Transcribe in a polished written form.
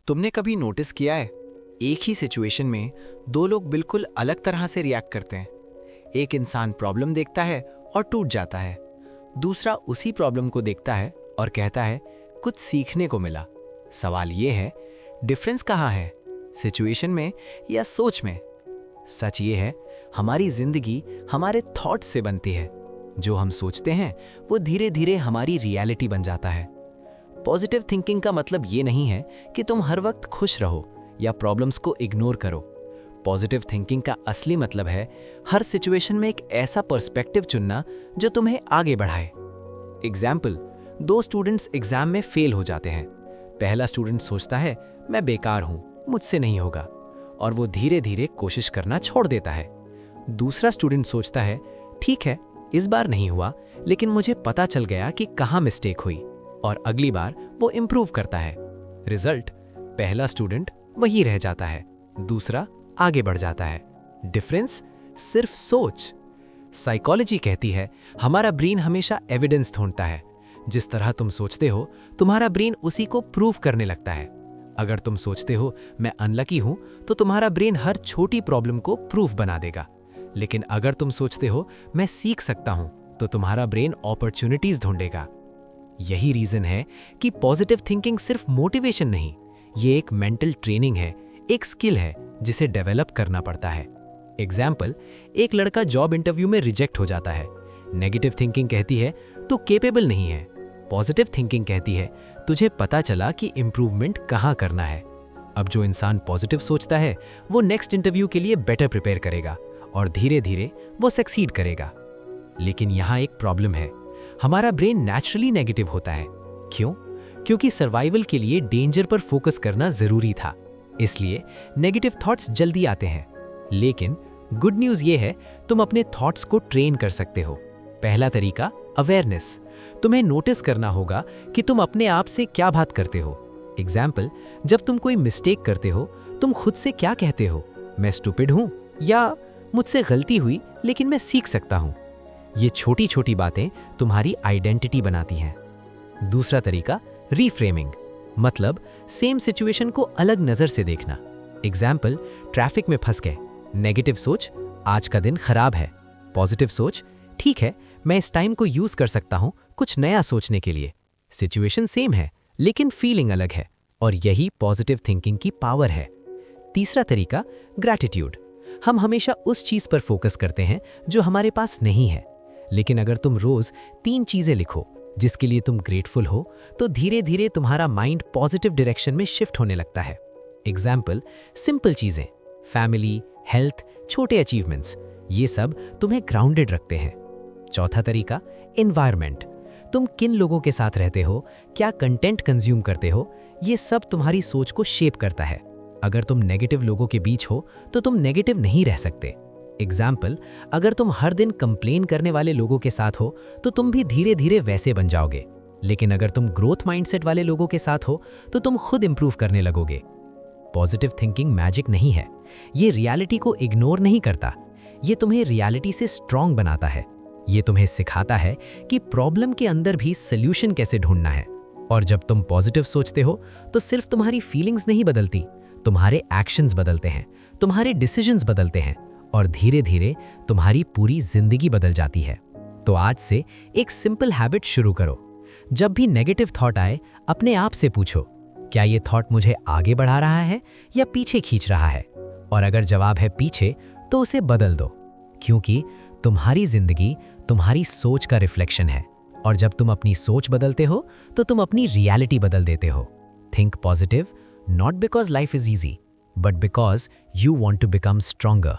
तुमने कभी नोटिस किया है, एक ही सिचुएशन में दो लोग बिल्कुल अलग तरह से रिएक्ट करते हैं। एक इंसान प्रॉब्लम देखता है और टूट जाता है, दूसरा उसी प्रॉब्लम को देखता है और कहता है कुछ सीखने को मिला। सवाल ये है, डिफरेंस कहाँ है, सिचुएशन में या सोच में? सच ये है, हमारी जिंदगी हमारे थॉट्स से बनती है। जो हम सोचते हैं वो धीरे धीरे हमारी रियलिटी बन जाता है। पॉजिटिव थिंकिंग का मतलब ये नहीं है कि तुम हर वक्त खुश रहो या प्रॉब्लम्स को इग्नोर करो। पॉजिटिव थिंकिंग का असली मतलब है हर सिचुएशन में एक ऐसा पर्सपेक्टिव चुनना जो तुम्हें आगे बढ़ाए। एग्जाम्पल, दो स्टूडेंट्स एग्जाम में फेल हो जाते हैं। पहला स्टूडेंट सोचता है मैं बेकार हूं, मुझसे नहीं होगा, और वो धीरे धीरे कोशिश करना छोड़ देता है। दूसरा स्टूडेंट सोचता है ठीक है, इस बार नहीं हुआ, लेकिन मुझे पता चल गया कि कहाँ मिस्टेक हुई, और अगली बार वो इम्प्रूव करता है। रिजल्ट, पहला स्टूडेंट वही रह जाता है, दूसरा आगे बढ़ जाता है। डिफरेंस सिर्फ सोच। साइकोलॉजी कहती है हमारा ब्रेन हमेशा एविडेंस ढूंढता है। जिस तरह तुम सोचते हो तुम्हारा ब्रेन उसी को प्रूव करने लगता है। अगर तुम सोचते हो मैं अनलकी हूं तो तुम्हारा ब्रेन हर छोटी प्रॉब्लम को प्रूफ बना देगा। लेकिन अगर तुम सोचते हो मैं सीख सकता हूं तो तुम्हारा ब्रेन अपॉर्चुनिटीज ढूंढेगा। यही रीजन है कि पॉजिटिव थिंकिंग सिर्फ मोटिवेशन नहीं, ये एक मेंटल ट्रेनिंग है, एक स्किल है जिसे डेवलप करना पड़ता है। एग्जाम्पल, एक लड़का जॉब इंटरव्यू में रिजेक्ट हो जाता है। नेगेटिव थिंकिंग कहती है तू केपेबल नहीं है। पॉजिटिव थिंकिंग कहती है तुझे पता चला कि इंप्रूवमेंट कहाँ करना है। अब जो इंसान पॉजिटिव सोचता है वो नेक्स्ट इंटरव्यू के लिए बेटर प्रिपेयर करेगा और धीरे धीरे वो सक्सीड करेगा। लेकिन यहाँ एक प्रॉब्लम है, हमारा ब्रेन नेचुरली नेगेटिव होता है। क्यों? क्योंकि सर्वाइवल के लिए डेंजर पर फोकस करना जरूरी था, इसलिए नेगेटिव थॉट्स जल्दी आते हैं। लेकिन गुड न्यूज़ ये है तुम अपने थॉट्स को ट्रेन कर सकते हो। पहला तरीका, अवेयरनेस। तुम्हें नोटिस करना होगा कि तुम अपने आप से क्या बात करते हो। एग्जाम्पल, जब तुम कोई मिस्टेक करते हो तुम खुद से क्या कहते हो, मैं स्टूपिड हूं या मुझसे गलती हुई लेकिन मैं सीख सकता हूं। ये छोटी छोटी बातें तुम्हारी आइडेंटिटी बनाती हैं। दूसरा तरीका, रीफ्रेमिंग, मतलब सेम सिचुएशन को अलग नजर से देखना। एग्जाम्पल, ट्रैफिक में फंस गए, नेगेटिव सोच आज का दिन खराब है। पॉजिटिव सोच, ठीक है मैं इस टाइम को यूज कर सकता हूं कुछ नया सोचने के लिए। सिचुएशन सेम है लेकिन फीलिंग अलग है, और यही पॉजिटिव थिंकिंग की पावर है। तीसरा तरीका, ग्रैटिट्यूड। हम हमेशा उस चीज पर फोकस करते हैं जो हमारे पास नहीं है, लेकिन अगर तुम रोज 3 चीजें लिखो जिसके लिए तुम ग्रेटफुल हो तो धीरे धीरे तुम्हारा माइंड पॉजिटिव डायरेक्शन में शिफ्ट होने लगता है। एग्जाम्पल, सिंपल चीजें, फैमिली, हेल्थ, छोटे अचीवमेंट्स, ये सब तुम्हें ग्राउंडेड रखते हैं। चौथा तरीका, एनवायरनमेंट। तुम किन लोगों के साथ रहते हो, क्या कंटेंट कंज्यूम करते हो, ये सब तुम्हारी सोच को शेप करता है। अगर तुम नेगेटिव लोगों के बीच हो तो तुम नेगेटिव नहीं रह सकते। एग्जाम्पल, अगर तुम हर दिन कंप्लेन करने वाले लोगों के साथ हो तो तुम भी धीरे धीरे वैसे बन जाओगे। लेकिन अगर तुम ग्रोथ माइंडसेट वाले लोगों के साथ हो तो तुम खुद इंप्रूव करने लगोगे। पॉजिटिव थिंकिंग मैजिक नहीं है, ये रियलिटी को इग्नोर नहीं करता, ये तुम्हें रियलिटी से स्ट्रांग बनाता है। ये तुम्हें सिखाता है कि प्रॉब्लम के अंदर भी सॉल्यूशन कैसे ढूंढना है। और जब तुम पॉजिटिव सोचते हो तो सिर्फ तुम्हारी फीलिंग्स नहीं बदलती, तुम्हारे एक्शंस बदलते हैं, तुम्हारे डिसीजंस बदलते हैं, और धीरे धीरे तुम्हारी पूरी जिंदगी बदल जाती है। तो आज से एक सिंपल हैबिट शुरू करो। जब भी नेगेटिव थॉट आए अपने आप से पूछो, क्या ये थॉट मुझे आगे बढ़ा रहा है या पीछे खींच रहा है? और अगर जवाब है पीछे तो उसे बदल दो, क्योंकि तुम्हारी जिंदगी तुम्हारी सोच का रिफ्लेक्शन है, और जब तुम अपनी सोच बदलते हो तो तुम अपनी रियलिटी बदल देते हो। Think positive, not because life is easy, but because you want to become stronger.